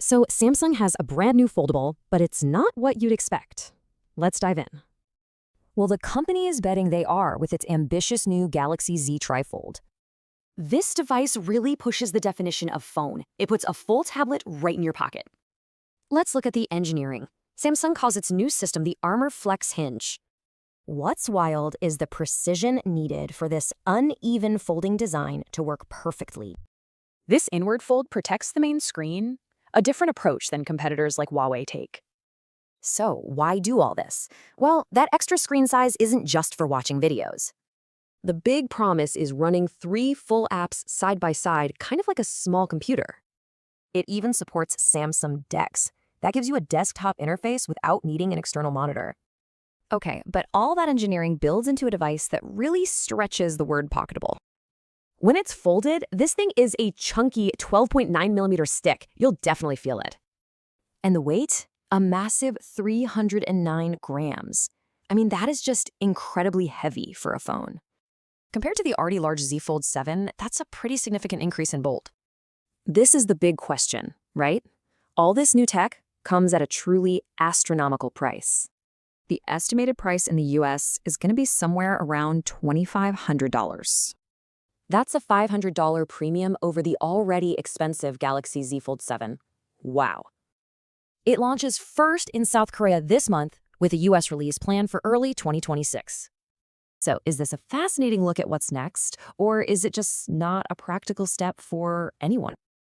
So Samsung has a brand new foldable, but it's not what you'd expect. Let's dive in. Well, the company is betting they are with its ambitious new Galaxy Z TriFold. This device really pushes the definition of phone. It puts a full tablet right in your pocket. Let's look at the engineering. Samsung calls its new system the Armor FlexHinge. What's wild is the precision needed for this uneven folding design to work perfectly. This inward fold protects the main screen, a different approach than competitors like Huawei take. So why do all this? Well, that extra screen size isn't just for watching videos. The big promise is running 3 full apps side by side, kind of like a small computer. It even supports Samsung DeX. That gives you a desktop interface without needing an external monitor. Okay, but all that engineering builds into a device that really stretches the word pocketable. When it's folded, this thing is a chunky 12.9mm stick. You'll definitely feel it. And the weight? A massive 309 grams. I mean, that is just incredibly heavy for a phone. Compared to the already large Z Fold 7, that's a pretty significant increase in bulk. This is the big question, right? All this new tech comes at a truly astronomical price. The estimated price in the US is going to be somewhere around $2,500. That's a $500 premium over the already expensive Galaxy Z Fold 7. Wow. It launches first in South Korea this month, with a US release planned for early 2026. So is this a fascinating look at what's next, or is it just not a practical step for anyone?